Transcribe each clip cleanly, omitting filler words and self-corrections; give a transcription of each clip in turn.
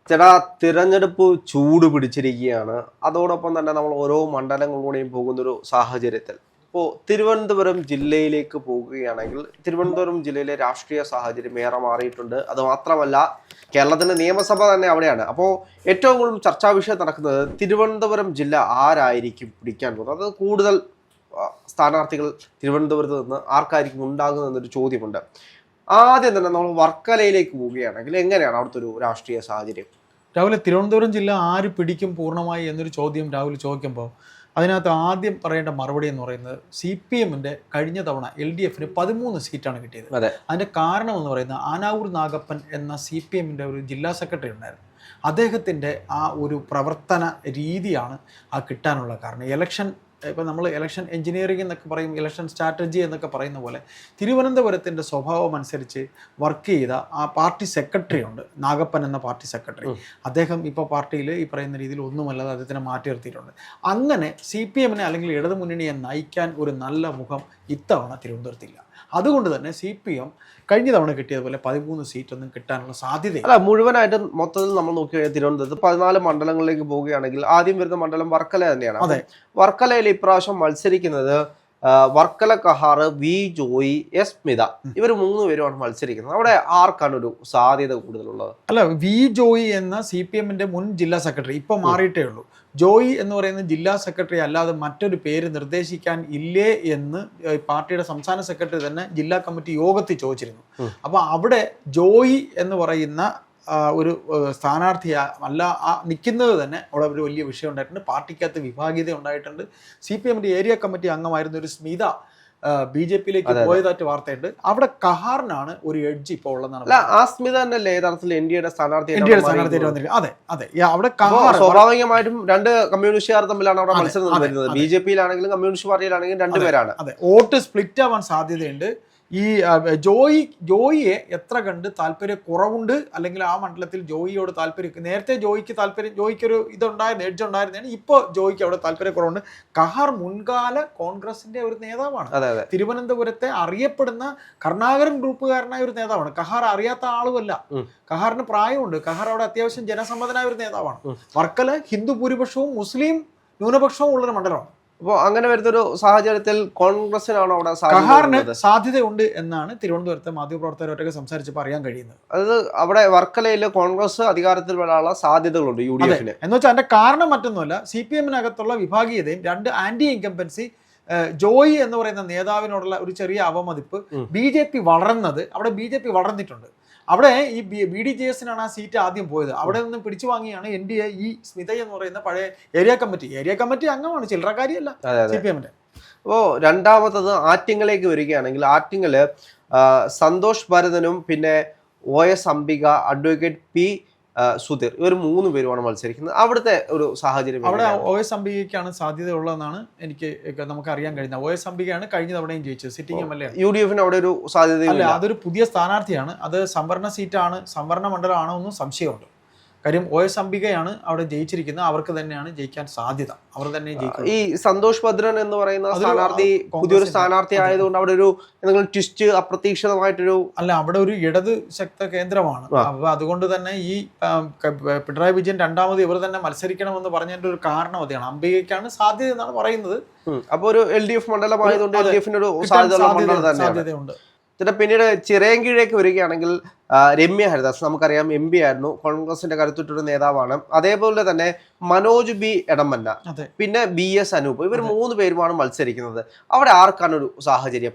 ചേട്ടാ, തിരഞ്ഞെടുപ്പ് ചൂട് പിടിച്ചിരിക്കുകയാണ്. അതോടൊപ്പം തന്നെ നമ്മൾ ഓരോ മണ്ഡലങ്ങളിലൂടെയും പോകുന്നൊരു സാഹചര്യത്തിൽ ഇപ്പോൾ തിരുവനന്തപുരം ജില്ലയിലേക്ക് പോകുകയാണെങ്കിൽ തിരുവനന്തപുരം ജില്ലയിലെ രാഷ്ട്രീയ സാഹചര്യം ഏറെ മാറിയിട്ടുണ്ട്. അത് മാത്രമല്ല, കേരളത്തിന്റെ നിയമസഭ തന്നെ അവിടെയാണ്. അപ്പോൾ ഏറ്റവും കൂടുതൽ ചർച്ചാ വിഷയം നടക്കുന്നത് തിരുവനന്തപുരം ജില്ല ആരായിരിക്കും പിടിക്കാൻ പോകുന്നത്, അത് കൂടുതൽ സ്ഥാനാർത്ഥികൾ തിരുവനന്തപുരത്ത് നിന്ന് ആർക്കായിരിക്കും ഉണ്ടാകുന്നതെന്നൊരു ചോദ്യമുണ്ട്. ആദ്യം തന്നെ നമ്മൾ വർക്കലയിലേക്ക് പോവുകയാണെങ്കിൽ എങ്ങനെയാണ് അവിടുത്തെ ഒരു രാഷ്ട്രീയ സാഹചര്യം? രാവിലെ തിരുവനന്തപുരം ജില്ല ആര് പിടിക്കും പൂർണ്ണമായി എന്നൊരു ചോദ്യം രാഹുൽ ചോദിക്കുമ്പോൾ അതിനകത്ത് ആദ്യം പറയേണ്ട മറുപടി എന്ന് പറയുന്നത് CPM-ന്റെ കഴിഞ്ഞ തവണ LDF-ന് 13 സീറ്റാണ് കിട്ടിയത്. അതിൻ്റെ കാരണം എന്ന് പറയുന്നത് ആനാവൂർ നാഗപ്പൻ എന്ന CPM-ന്റെ ഒരു ജില്ലാ സെക്രട്ടറി ഉണ്ടായിരുന്നു. അദ്ദേഹത്തിൻ്റെ ആ ഒരു പ്രവർത്തന രീതിയാണ് ആ കിട്ടാനുള്ള കാരണം. ഇപ്പം നമ്മൾ ഇലക്ഷൻ എഞ്ചിനീയറിംഗ് എന്നൊക്കെ പറയും, ഇലക്ഷൻ സ്ട്രാറ്റജി എന്നൊക്കെ പറയുന്ന പോലെ തിരുവനന്തപുരത്തിൻ്റെ സ്വഭാവം അനുസരിച്ച് വർക്ക് ചെയ്ത ആ പാർട്ടി സെക്രട്ടറി ഉണ്ട്, നാഗപ്പൻ എന്ന പാർട്ടി സെക്രട്ടറി. അദ്ദേഹം ഇപ്പോൾ പാർട്ടിയിൽ ഈ പറയുന്ന രീതിയിൽ ഒന്നുമല്ലാതെ അദ്ദേഹത്തിനെ മാറ്റി നിർത്തിയിട്ടുണ്ട്. അങ്ങനെ CPM-നെ അല്ലെങ്കിൽ ഇടതു മുന്നണിയെ നയിക്കാൻ ഒരു നല്ല മുഖം ഇത്തവണ തിരുവനന്തപുരത്തില്ല. അതുകൊണ്ട് തന്നെ CPM കഴിഞ്ഞ തവണ കിട്ടിയതുപോലെ 13 സീറ്റൊന്നും കിട്ടാനുള്ള സാധ്യതയില്ല. അല്ല, മുഴുവനായിട്ടും മൊത്തത്തിൽ നമ്മൾ നോക്കിയാൽ തിരുവനന്തപുരത്ത് 14 മണ്ഡലങ്ങളിലേക്ക് പോവുകയാണെങ്കിൽ ആദ്യം വരുന്ന മണ്ഡലം വർക്കല തന്നെയാണ്. അതെ, വർക്കലയിൽ ഇപ്രാവശ്യം മത്സരിക്കുന്നത് വർക്കല കഹാർ, വി ജോയി, എസ് സ്മിത, ഇവർ 3 പേരുമാണ് മത്സരിക്കുന്നത്. അവിടെ ആർക്കാണ് ഒരു സാധ്യത കൂടുതലുള്ളത്? അല്ല, വി ജോയി എന്ന CPM-ന്റെ മുൻ ജില്ലാ സെക്രട്ടറി ഇപ്പൊ മാറിയിട്ടേ ഉള്ളൂ. ജോയി എന്ന് പറയുന്ന ജില്ലാ സെക്രട്ടറി അല്ലാതെ മറ്റൊരു പേര് നിർദ്ദേശിക്കാൻ ഇല്ലേ എന്ന് പാർട്ടിയുടെ സംസ്ഥാന സെക്രട്ടറി തന്നെ ജില്ലാ കമ്മിറ്റി യോഗത്തിൽ ചോദിച്ചിരുന്നു. അപ്പൊ അവിടെ ജോയി എന്ന് പറയുന്ന ഒരു സ്ഥാനാർത്ഥി അല്ല നിൽക്കുന്നത് തന്നെ അവിടെ ഒരു വലിയ വിഷയം ഉണ്ടായിട്ടുണ്ട്. പാർട്ടിക്കകത്ത് വിഭാഗീയത ഉണ്ടായിട്ടുണ്ട്. CPM-ന്റെ ഏരിയ കമ്മിറ്റി അംഗമായിരുന്ന ഒരു സ്മിത BJP-യിലേക്ക് പോയതായിട്ട് വാർത്തയുണ്ട്. അവിടെ കഹാറിനാണ് ഒരു എഡ്ജ് ഇപ്പോൾ ഉള്ളതാണ്. ആ സ്മിത തന്നെയല്ലേ യഥാർത്ഥത്തിൽ NDA-യുടെ സ്ഥാനാർത്ഥി? അതെ അതെ, അവിടെ കഹാർ സ്വാഭാവികമായിട്ടും 2 കമ്മ്യൂണിസ്റ്റുകാർ തമ്മിലാണ് അവിടെ മത്സരം വരുന്നത്. BJP-യിലാണെങ്കിലും കമ്മ്യൂണിസ്റ്റ് പാർട്ടിയിലാണെങ്കിലും 2 പേരാണ്. അതെ, വോട്ട് സ്പ്ലിറ്റ് ആവാൻ സാധ്യതയുണ്ട്. ഈ ജോയിയെ എത്ര കണ്ട് താല്പര്യക്കുറവുണ്ട്, അല്ലെങ്കിൽ ആ മണ്ഡലത്തിൽ ജോയിയോട് താല്പര്യം, നേരത്തെ ജോയിക്കൊരു ഇതുണ്ടായിരുന്നു, എഡ്ജ് ഉണ്ടായിരുന്നതാണ്. ഇപ്പോൾ ജോയിക്ക് അവിടെ താല്പര്യക്കുറവുണ്ട്. കഹാർ മുൻകാല കോൺഗ്രസിന്റെ ഒരു നേതാവാണ്. തിരുവനന്തപുരത്തെ അറിയപ്പെടുന്ന കരുണാകരൻ ഗ്രൂപ്പുകാരനായ ഒരു നേതാവാണ്. കഹാർ അറിയാത്ത ആളുമല്ല. കഹാറിന് പ്രായമുണ്ട്. കഹാർ അവിടെ അത്യാവശ്യം ജനസമ്മതനായ ഒരു നേതാവാണ്. വർക്കല ഹിന്ദു ഭൂരിപക്ഷവും മുസ്ലിം ന്യൂനപക്ഷവും ഉള്ളൊരു മണ്ഡലമാണ്. അപ്പോൾ അങ്ങനെ വരുന്നൊരു സാഹചര്യത്തിൽ കോൺഗ്രസിനാണോ അവിടെ കഹാറിന് സാധ്യതയുണ്ട് എന്നാണ് തിരുവനന്തപുരത്തെ മാധ്യമപ്രവർത്തകരോട്ടൊക്കെ സംസാരിച്ചപ്പോൾ അറിയാൻ കഴിയുന്നത്. അതായത് അവിടെ വർക്കലയിൽ കോൺഗ്രസ് അധികാരത്തിൽ വരാനുള്ള സാധ്യതകളുണ്ട് UDF-ന്. എന്ന് വെച്ചാൽ അതിന്റെ കാരണം മറ്റൊന്നുമല്ല, CPM-നകത്തുള്ള വിഭാഗീയതയും 2 ആന്റി ഇൻകംബൻസി, ജോയി എന്ന് പറയുന്ന നേതാവിനോടുള്ള ഒരു ചെറിയ അവമതിപ്പ്, BJP വളർന്നത്, അവിടെ BJP വളർന്നിട്ടുണ്ട്. അവിടെ ഈ BDJS-നാണ് ആ സീറ്റ് ആദ്യം പോയത്. അവിടെ നിന്ന് പിടിച്ചു വാങ്ങിയാണ് NDA ഈ സ്മിത എന്ന് പറയുന്ന പഴയ ഏരിയ കമ്മിറ്റി അംഗമാണ്, ചില്ലറക്കാരിയല്ല CPM-ന്റെ. അപ്പോൾ രണ്ടാമത്തത് ആറ്റിങ്ങലേക്ക് വരികയാണെങ്കിൽ ആറ്റിങ്ങല് സന്തോഷ് ഭരതനും പിന്നെ OS Ambika, advocate P Sudheer, ഇവർ 3 പേരുമാണ് മത്സരിക്കുന്നത്. അവിടുത്തെ ഒരു സാഹചര്യം അവിടെ OS അംബികയ്ക്കാണ് സാധ്യതയുള്ളതെന്നാണ് നമുക്ക് അറിയാൻ കഴിയുന്നത്. OS അംബികയാണ് കഴിഞ്ഞ തവണയും ജയിച്ചത്, സിറ്റിംഗ് MLA. UDF-ന് അവിടെ ഒരു സാധ്യതയില്ല. അതൊരു പുതിയ സ്ഥാനാർത്ഥിയാണ്. അത് സംവരണ സീറ്റാണ്, സംവരണ മണ്ഡലമാണോ എന്നും സംശയമുണ്ട്. കാര്യം OS അംബികയാണ് അവിടെ ജയിച്ചിരിക്കുന്നത്. അവർക്ക് തന്നെയാണ് ജയിക്കാൻ സാധ്യത. അവർ തന്നെ ജയിക്കും. ഈ സന്തോഷ് ഭദ്രൻ എന്ന് പറയുന്ന സ്ഥാനാർത്ഥി പുതിയൊരു സ്ഥാനാർത്ഥി ആയതുകൊണ്ട് അവിടെ ഒരു എന്തെങ്കിലും ട്വിസ്റ്റ്, അപ്രതീക്ഷിതമായിട്ടൊരു അവിടെ ഒരു ഇടത് ശക്ത കേന്ദ്രമാണ്. അപ്പൊ അതുകൊണ്ട് തന്നെ ഈ പിണറായി വിജയൻ രണ്ടാമത് ഇവർ തന്നെ മത്സരിക്കണമെന്ന് പറഞ്ഞതിന്റെ ഒരു കാരണം അതാണ്. അംബികയ്ക്കാണ് സാധ്യത എന്നാണ് പറയുന്നത്. അപ്പൊ ഒരു LDF മണ്ഡലമായതുകൊണ്ട് LDF-ന് ഒരു സാധ്യതയുണ്ട്. പിന്നീട് ചിറയൻകീഴേക്ക് വരികയാണെങ്കിൽ രമ്യ ഹരിദാസ്, നമുക്കറിയാം MP ആയിരുന്നു, കോൺഗ്രസിന്റെ കരുത്തുറ്റൊരു നേതാവാണ്. അതേപോലെ തന്നെ മനോജ് B എടമന്ന, പിന്നെ BS അനൂപ്, ഇവർ 3 പേരുമാണ് മത്സരിക്കുന്നത്. അവിടെ ആർക്കാണ് ഒരു സാഹചര്യം?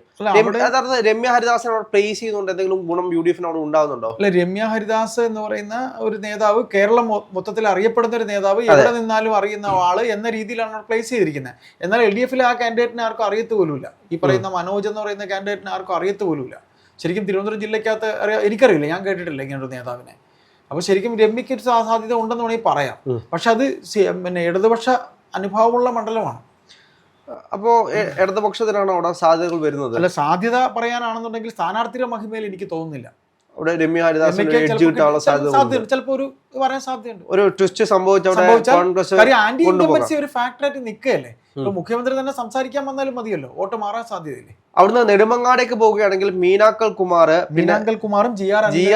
രമ്യ ഹരിദാസിനെ പ്ലേസ് ചെയ്യുന്നുണ്ട് എന്തെങ്കിലും ഗുണം UDF-ന് അവിടെ ഉണ്ടാകുന്നുണ്ടോ? അല്ല, രമ്യ ഹരിദാസ് എന്ന് പറയുന്ന ഒരു നേതാവ്, കേരളം മൊത്തത്തിൽ അറിയപ്പെടുന്ന ഒരു നേതാവ്, എവിടെ നിന്നാലും അറിയുന്ന ആള് എന്ന രീതിയിലാണ് പ്ലേസ് ചെയ്തിരിക്കുന്നത്. എന്നാൽ LDF-ലെ ആ കാൻഡിഡേറ്റിനെ ആർക്കും അറിയത്ത് പോലുമില്ല. ഈ പറയുന്ന മനോജ് എന്ന് പറയുന്ന കാൻഡിഡേറ്റിനെ ആർക്കും അറിയത്ത് പോലുമില്ല. ശരിക്കും തിരുവനന്തപുരം ജില്ലക്കകത്ത് എനിക്കറിയില്ല, ഞാൻ കേട്ടിട്ടില്ല ഇങ്ങനൊരു നേതാവിനെ. അപ്പോൾ ശരിക്കും രമ്യയ്ക്ക് ഒരു സാധ്യത ഉണ്ടെന്ന് വേണമെങ്കിൽ പറയാം. പക്ഷെ അത് പിന്നെ ഇടതുപക്ഷ അനുഭവമുള്ള മണ്ഡലമാണ്. അപ്പോൾ ഇടതുപക്ഷത്തിനാണ് അവിടെ സാധ്യതകൾ വരുന്നത്. അല്ല, സാധ്യത പറയാനാണെന്നുണ്ടെങ്കിൽ സ്ഥാനാർത്ഥിയുടെ മഹിമയിൽ എനിക്ക് തോന്നുന്നില്ല. അവിടെ രമ്യ ഹരിദാസിന് ചിലപ്പോൾ ഒരു പറയാൻ സാധ്യതയുണ്ട്. ഒരു ട്വിസ്റ്റ് സംഭവിച്ചാൽ ആന്റി ഇൻകംബൻസി ഒരു ഫാക്ടറായിട്ട് നിൽക്കുകയല്ലേ. ഇപ്പൊ മുഖ്യമന്ത്രി തന്നെ സംസാരിക്കാൻ വന്നാലും മതിയല്ലോ, വോട്ട് മാറാൻ സാധ്യതയില്ലേ. അവിടുന്ന് നെടുമങ്ങാടേക്ക് പോവുകയാണെങ്കിൽ മീനാക്കൽ കുമാറും ജി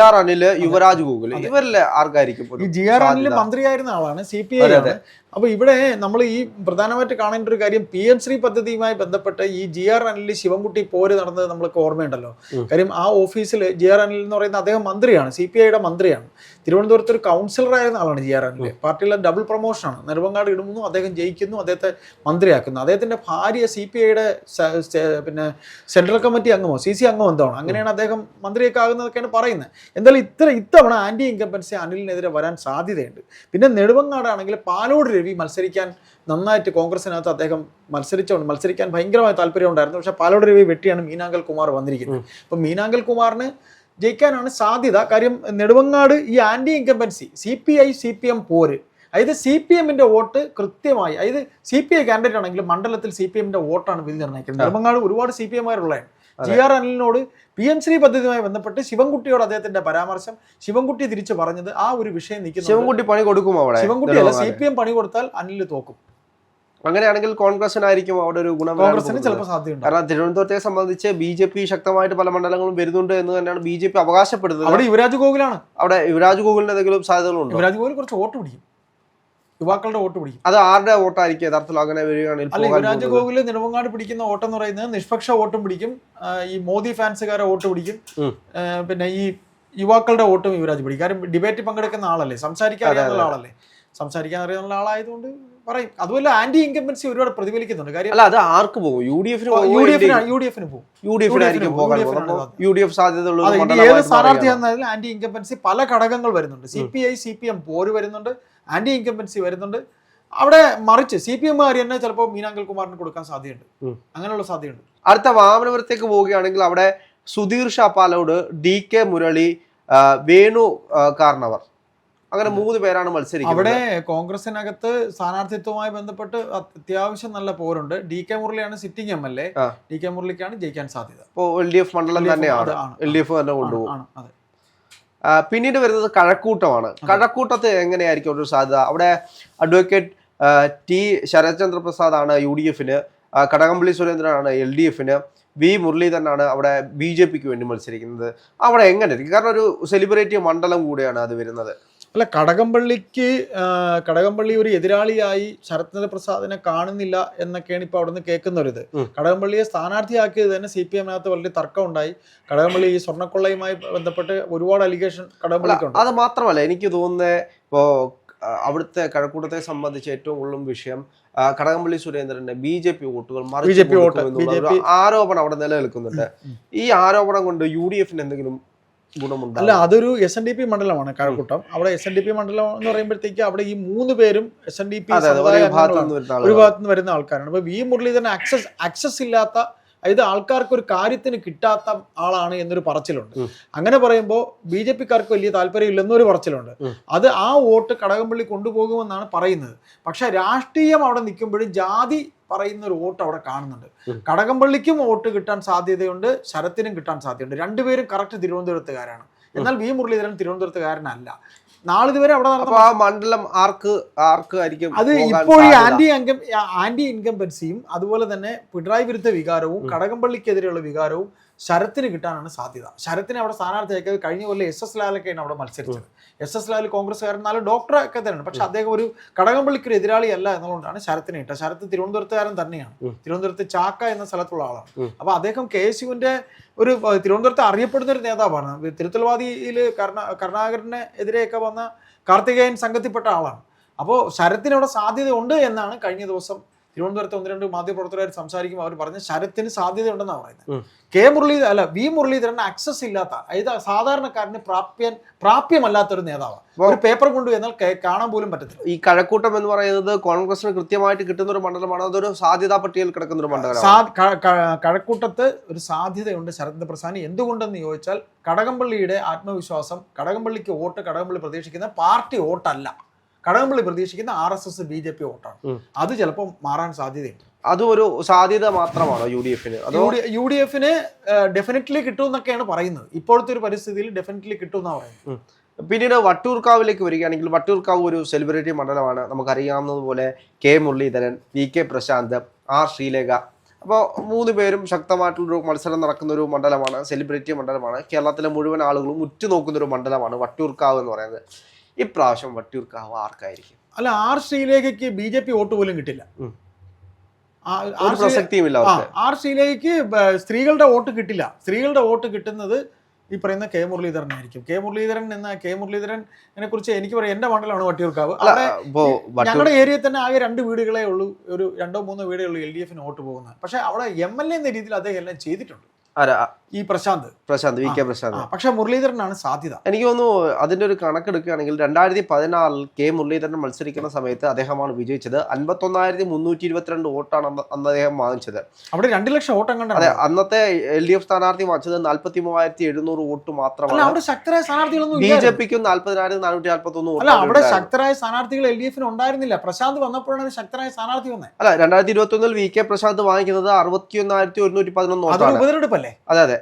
ആർ അനില് യുവരാജ് ഗോകുൽ ഇവരില് ആർക്കായിരിക്കും? ഈ ജി ആർ അനിൽ മന്ത്രിയായിരുന്ന ആളാണ്, CPI ആണ്. അപ്പൊ ഇവിടെ നമ്മൾ ഈ പ്രധാനമായിട്ട് കാണേണ്ട ഒരു കാര്യം, PM ശ്രീ പദ്ധതിയുമായി ബന്ധപ്പെട്ട് ഈ ജി ആർ അനിൽ ശിവൻകുട്ടി പോര് നടന്നത് നമ്മൾക്ക് ഓർമ്മയുണ്ടല്ലോ. കാര്യം ആ ഓഫീസിൽ ജി ആർ അനിൽ എന്ന് പറയുന്ന അദ്ദേഹം മന്ത്രിയാണ്, CPIയുടെ മന്ത്രിയാണ്. തിരുവനന്തപുരത്ത് ഒരു കൗൺസിലർ ആയിരുന്ന ആളാണ് ജി ആർ അനിൽ. പാർട്ടിയിലെ ഡബിൾ പ്രൊമോഷനാണ്. നെടുമങ്ങാട് ഇടുന്നു, അദ്ദേഹം ജയിക്കുന്നു, അദ്ദേഹത്തെ മന്ത്രിയാക്കുന്നു. അദ്ദേഹത്തിന്റെ ഭാര്യ CPIയുടെ പിന്നെ സെൻട്രൽ കമ്മിറ്റി അംഗമോ CC അംഗമോ എന്താണ്, അങ്ങനെയാണ് അദ്ദേഹം മന്ത്രിയൊക്കെ ആകുന്നതൊക്കെയാണ് പറയുന്നത്. എന്തായാലും ഇത്തവണ ആന്റി ഇൻകംബൻസി അനിലിനെതിരെ വരാൻ സാധ്യതയുണ്ട്. പിന്നെ നെടുമങ്ങാടാണെങ്കിൽ പാലോട് രവി മത്സരിക്കാൻ നന്നായിട്ട് കോൺഗ്രസിനകത്ത് അദ്ദേഹം മത്സരിക്കാൻ ഭയങ്കരമായ താല്പര്യം ഉണ്ടായിരുന്നു. പക്ഷേ പാലോട് രവി വെട്ടിയാണ് മീനാങ്കൽ കുമാർ വന്നിരിക്കുന്നത്. അപ്പം മീനാങ്കൽ കുമാറിന് ജയിക്കാനാണ് സാധ്യത. കാര്യം നെടുമങ്ങാട് ഈ ആന്റി ഇൻകംബൻസി CPI CPM പോര്, അതായത് CPMന്റെ വോട്ട് കൃത്യമായി, അതായത് CPI കാൻഡിഡേറ്റ് ആണെങ്കിൽ മണ്ഡലത്തിൽ CPMന്റെ വോട്ടാണ് വിധി നിർണ്ണയിക്കുന്നത്. നെടുമങ്ങാട് ഒരുപാട് CPMമാരുള്ളതാണ്. ജി ആർ അനിലിനോട് PM ശ്രീ പദ്ധതിയുമായി ബന്ധപ്പെട്ട് ശിവൻകുട്ടിയോട് അദ്ദേഹത്തിന്റെ പരാമർശം, ശിവൻകുട്ടി തിരിച്ചു പറഞ്ഞത് ആ ഒരു വിഷയം നിൽക്കുന്നു. ശിവൻകുട്ടി പണി കൊടുക്കും അവിടെ, ശിവൻകുട്ടി അല്ല, CPM പണി കൊടുത്താൽ അനിൽ തോക്കും. അങ്ങനെയാണെങ്കിൽ കോൺഗ്രസിനായിരിക്കും അവിടെ ഒരു ഗുണം, കോൺഗ്രസിന് ചിലപ്പോൾ സാധ്യതയുണ്ട്. കാരണം തിരുവനന്തപുരത്തെ സംബന്ധിച്ച് BJP ശക്തമായിട്ട് പല മണ്ഡലങ്ങളും വരുന്നുണ്ട് എന്ന് തന്നെയാണ് BJP അവകാശപ്പെടുന്നത്. അവിടെ യുവരാജ് ഗോകുലാണ്. അവിടെ യുവരാജ് ഗോകുലിന് എന്തെങ്കിലും സാധ്യതകളുണ്ടോ? യുവരാജ് ഗോകുൽ കുറച്ച് വോട്ട് പിടിക്കും, യുവാക്കളുടെ വോട്ട് പിടിക്കും. അത് ആരുടെ വോട്ടായിരിക്കും യഥാർത്ഥത്തിൽ അങ്ങനെ വരികയാണെങ്കിൽ? അല്ല, യുവരാജ് ഗോകുല് നെടുമങ്ങാട് പിടിക്കുന്ന വോട്ട് എന്ന് പറയുന്നത് നിഷ്പക്ഷ വോട്ടും പിടിക്കും, ഈ മോദി ഫാൻസുകാരെ വോട്ട് പിടിക്കും, പിന്നെ ഈ യുവാക്കളുടെ വോട്ടും യുവരാജ് പിടിക്കും. കാരണം ഡിബേറ്റ് പങ്കെടുക്കുന്ന ആളല്ലേ, സംസാരിക്കാൻ അറിയാവുന്ന ആളായതുകൊണ്ട് പറയും. അതുപോലെ ആന്റി ഇൻകംബൻസി ഒരുപാട് പ്രതിഫലിക്കുന്നുണ്ട്. കാര്യം അല്ല, അത് ആർക്ക് പോകും? UDF ഏത് സ്ഥാനാർത്ഥിയാണെന്നാലും ആന്റി ഇൻകംബൻസി പല ഘടകങ്ങൾ വരുന്നുണ്ട്. CPI CPM പോര് വരുന്നുണ്ട്, ആന്റി ഇൻകംബൻസി വരുന്നുണ്ട്. അവിടെ മറിച്ച് CPMകാർ തന്നെ ചിലപ്പോൾ മീനാങ്കൽ കുമാറിന് കൊടുക്കാൻ സാധ്യതയുണ്ട്, അങ്ങനെയുള്ള സാധ്യതയുണ്ട്. അടുത്ത വാമനപുരത്തേക്ക് പോവുകയാണെങ്കിൽ അവിടെ സുധീർ ഷാപ്പാലോട്, DK മുരളി, വേണു കാർണവർ, അങ്ങനെ 3 പേരാണ് മത്സരിക്കുന്നത്. അവിടെ കോൺഗ്രസിനകത്ത് സ്ഥാനാർത്ഥിത്വവുമായി ബന്ധപ്പെട്ട് അത്യാവശ്യം നല്ല പോരുണ്ട്. DK മുരളിയാണ് സിറ്റിംഗ് MLA. DK മുരളിക്കാണ് ജയിക്കാൻ സാധ്യത. ഇപ്പോൾ LDF മണ്ഡലം തന്നെയാണ്, LDF തന്നെ കൊണ്ടുപോകും. പിന്നീട് വരുന്നത് കഴക്കൂട്ടമാണ്. കഴക്കൂട്ടത്ത് എങ്ങനെയായിരിക്കും ഒരു സാധ്യത? അവിടെ അഡ്വക്കേറ്റ് T ശരത്ചന്ദ്ര പ്രസാദ് ആണ് UDFന്, കടകംപള്ളി സുരേന്ദ്രനാണ് LDFന്, V മുരളീധരനാണ് അവിടെ BJPക്ക് വേണ്ടി മത്സരിക്കുന്നത്. അവിടെ എങ്ങനെയായിരിക്കും? കാരണം ഒരു സെലിബ്രിറ്റി മണ്ഡലം കൂടെയാണ് അത് വരുന്നത്. അല്ല, കടകംപള്ളി ഒരു എതിരാളിയായി ശരത്ചന്ദ്ര പ്രസാദിനെ കാണുന്നില്ല എന്നൊക്കെയാണ് ഇപ്പൊ അവിടുന്ന് കേൾക്കുന്നൊരിത്. കടകംപള്ളിയെ സ്ഥാനാർത്ഥിയാക്കിയത് തന്നെ CPMനകത്ത് വലിയ തർക്കം ഉണ്ടായി. കടകംപള്ളി ഈ സ്വർണ്ണക്കൊള്ളയുമായി ബന്ധപ്പെട്ട് ഒരുപാട് അലിഗേഷൻ കടകംപള്ളിക്കുണ്ട്. അത് മാത്രമല്ല, എനിക്ക് തോന്നുന്നത് ഇപ്പോ അവിടുത്തെ കഴക്കൂട്ടത്തെ സംബന്ധിച്ച് ഏറ്റവും കൂടുതൽ വിഷയം കടകംപള്ളി സുരേന്ദ്രന്റെ BJP വോട്ടുകൾ ആരോപണം അവിടെ നിലനിൽക്കുന്നുണ്ട്. ഈ ആരോപണം കൊണ്ട് UDFന് എന്തെങ്കിലും ഗുണമുണ്ട്? അല്ല, അതൊരു SNDP മണ്ഡലമാണ് കഴക്കൂട്ടം. അവിടെ SNDP മണ്ഡലം എന്ന് പറയുമ്പോഴത്തേക്ക് അവിടെ ഈ 3 പേരും SNDP ഒരു ഭാഗത്ത് നിന്ന് വരുന്ന ആൾക്കാരാണ്. അപ്പൊ V മുരളീധരൻ ആക്സസ് ഇല്ലാത്ത, അതായത് ആൾക്കാർക്ക് ഒരു കാര്യത്തിന് കിട്ടാത്ത ആളാണ് എന്നൊരു പറച്ചിലുണ്ട്. അങ്ങനെ പറയുമ്പോൾ BJPക്കാർക്ക് വലിയ താല്പര്യമില്ലെന്നൊരു പറച്ചിലുണ്ട്. അത് ആ വോട്ട് കടകംപള്ളി കൊണ്ടുപോകുമെന്നാണ് പറയുന്നത്. പക്ഷെ രാഷ്ട്രീയം അവിടെ നിൽക്കുമ്പോഴും ജാതി പറയുന്ന ഒരു വോട്ട് അവിടെ കാണുന്നുണ്ട്. കടകംപള്ളിക്കും വോട്ട് കിട്ടാൻ സാധ്യതയുണ്ട്, ശരത്തിനും കിട്ടാൻ സാധ്യതയുണ്ട്. രണ്ടുപേരും കറക്റ്റ് തിരുവനന്തപുരത്തുകാരാണ്. എന്നാൽ V മുരളീധരൻ തിരുവനന്തപുരത്തുകാരനല്ല. നാളിതുവരെ അവിടെ നടന്ന മണ്ഡലം ആർക്കായിരിക്കും? അത് ഇപ്പോൾ ഈ ആന്റി ഇൻകംബൻസിയും അതുപോലെ തന്നെ പിണറായി വിരുദ്ധ വികാരവും കടകംപള്ളിക്കെതിരെയുള്ള വികാരവും ശരത്തിന് കിട്ടാനാണ് സാധ്യത. ശരത്തിനെ അവിടെ സ്ഥാനാർത്ഥിയാക്കിയത് കഴിഞ്ഞ കൊല്ലം SS ലാലൊക്കെയാണ് അവിടെ മത്സരിച്ചത്. SS ലാൽ കോൺഗ്രസ്സുകാരൻ, നല്ല ഡോക്ടറൊക്കെ തന്നെയാണ്. പക്ഷെ അദ്ദേഹം ഒരു കടകംപള്ളിക്കൊരു എതിരാളിയല്ല എന്നുകൊണ്ടാണ് ശരത്തിനെ ഇട്ടത്. ശരത്ത് തിരുവനന്തപുരത്തുകാരൻ തന്നെയാണ്, തിരുവനന്തപുരത്ത് ചാക്ക എന്ന സ്ഥലത്തുള്ള ആളാണ്. അപ്പൊ അദ്ദേഹം KSUവിന്റെ ഒരു തിരുവനന്തപുരത്ത് അറിയപ്പെടുന്ന ഒരു നേതാവാണ്. തിരുത്തൽവാദിയിൽ കരുണാകരന് എതിരെയൊക്കെ വന്ന കാർത്തികേയൻ സംഘത്തിൽപ്പെട്ട ആളാണ്. അപ്പോൾ ശരത്തിനവിടെ സാധ്യത ഉണ്ട് എന്നാണ് കഴിഞ്ഞ ദിവസം തിരുവനന്തപുരത്ത് 1-2 മാധ്യമപ്രവർത്തകർ സംസാരിക്കുമ്പോൾ അവർ പറഞ്ഞ ശരത്തിന് സാധ്യതയുണ്ടെന്നാണ് പറയുന്നത്. V മുരളീധരൻ ആക്സസ് ഇല്ലാത്ത, അതായത് സാധാരണക്കാരന് പ്രാപ്യമല്ലാത്തൊരു നേതാവാണ്. ഒരു പേപ്പർ കൊണ്ടുവന്നാൽ കാണാൻ പോലും പറ്റത്തില്ല. ഈ കഴക്കൂട്ടം എന്ന് പറയുന്നത് കോൺഗ്രസിന് കൃത്യമായിട്ട് കിട്ടുന്ന ഒരു മണ്ഡലമാണ്. അതൊരു സാധ്യതാ പട്ടികയിൽ കിടക്കുന്ന ഒരു മണ്ഡലമാണ്. കഴക്കൂട്ടത്ത് ഒരു സാധ്യതയുണ്ട് ശരത് പ്രസാദിന്. എന്തുകൊണ്ടെന്ന് ചോദിച്ചാൽ കടകംപള്ളിയുടെ ആത്മവിശ്വാസം, കടകംപള്ളിക്ക് വോട്ട് കടകംപള്ളി പ്രതീക്ഷിക്കുന്ന പാർട്ടി വോട്ടല്ല, കടകംപള്ളി പ്രതീക്ഷിക്കുന്ന RSS BJP വോട്ടാണ്. അത് ചിലപ്പോൾ മാറാൻ സാധ്യതയുണ്ട്. അതും ഒരു സാധ്യത മാത്രമാണോ UDFന്? UDFന് ഡെഫിനറ്റ്ലി കിട്ടും എന്നൊക്കെയാണ് പറയുന്നത്. ഇപ്പോഴത്തെ ഒരു പരിസ്ഥിതിയിൽ ഡെഫിനറ്റ്ലി കിട്ടും എന്നാണ് പറയുന്നത്. പിന്നീട് വട്ടിയൂർക്കാവിലേക്ക് വരികയാണെങ്കിൽ വട്ടിയൂർക്കാവ് ഒരു സെലിബ്രിറ്റി മണ്ഡലമാണ്. നമുക്കറിയാവുന്നതുപോലെ K Muraleedharan, V K Prasanth, R Sreelekha. അപ്പോൾ 3 പേരും ശക്തമായിട്ടുള്ളൊരു മത്സരം നടക്കുന്ന ഒരു മണ്ഡലമാണ്, സെലിബ്രിറ്റി മണ്ഡലമാണ്. കേരളത്തിലെ മുഴുവൻ ആളുകളും ഉറ്റുനോക്കുന്ന ഒരു മണ്ഡലമാണ് വട്ടിയൂർക്കാവ് എന്ന് പറയുന്നത്. ഇപ്രാവശ്യം വട്ടിയൂർക്കാവ് ആർക്കായിരിക്കും? അല്ല, ആർ ശ്രീലേഖയ്ക്ക് BJP വോട്ട് പോലും കിട്ടില്ല. ഒരു പ്രസക്തിയുമില്ല. ആർ ശ്രീലേഖയ്ക്ക് സ്ത്രീകളുടെ വോട്ട് കിട്ടില്ല. സ്ത്രീകളുടെ വോട്ട് കിട്ടുന്നത് ഈ പറയുന്ന കെ മുരളീധരനായിരിക്കും. കെ മുരളീധരനെ കുറിച്ച് എനിക്ക് പറയാം, എന്റെ മണ്ഡലമാണ് വട്ടിയൂർക്കാവ്. ഞങ്ങളുടെ ഏരിയയിൽ തന്നെ ആകെ 2 വീടുകളേ ഉള്ളൂ, ഒരു 2-3 വീടേ ഉള്ളൂ LDF വോട്ട് പോകുന്നത്. പക്ഷെ അവിടെ MLA എന്ന രീതിയിൽ അദ്ദേഹം എല്ലാം ചെയ്തിട്ടുണ്ട്. ഈ പ്രശാന്ത് വി കെ പ്രശാന്ത്. പക്ഷെ മുരളീധരനാണ് സാധ്യത. എനിക്ക് തോന്നുന്നു അതിന്റെ ഒരു കണക്കെടുക്കുകയാണെങ്കിൽ 2014 കെ മുരളീധരൻ മത്സരിക്കുന്ന സമയത്ത് അദ്ദേഹമാണ് വിജയിച്ചത്. 51,322 വോട്ടാണ് അന്ന് അദ്ദേഹം വാങ്ങിച്ചത്. അവിടെ 2 ലക്ഷം വോട്ട് കണ്ടാണ്. അതെ, അന്നത്തെ LDF സ്ഥാനാർത്ഥി വാങ്ങിച്ചത് 43,700 വോട്ട് മാത്രമാണ്. അവിടെ ശക്തരായ സ്ഥാനാർത്ഥികളൊന്നും BJPക്കും 40,441 വോട്ട്. അല്ല, അവിടെ ശക്തരായ സ്ഥാനാർത്ഥികൾ LDF ഉണ്ടായിരുന്നില്ല. പ്രശാന്ത് വന്നപ്പോഴാണ് ശക്തരായ സ്ഥാനാർത്ഥി വന്നത്. അല്ല, 2021 വി കെ പ്രശാന്ത് വാങ്ങിക്കുന്നത് 61,111 വോട്ടാണ്. ഉപതെരഞ്ഞെടുപ്പല്ലേ? അതെ.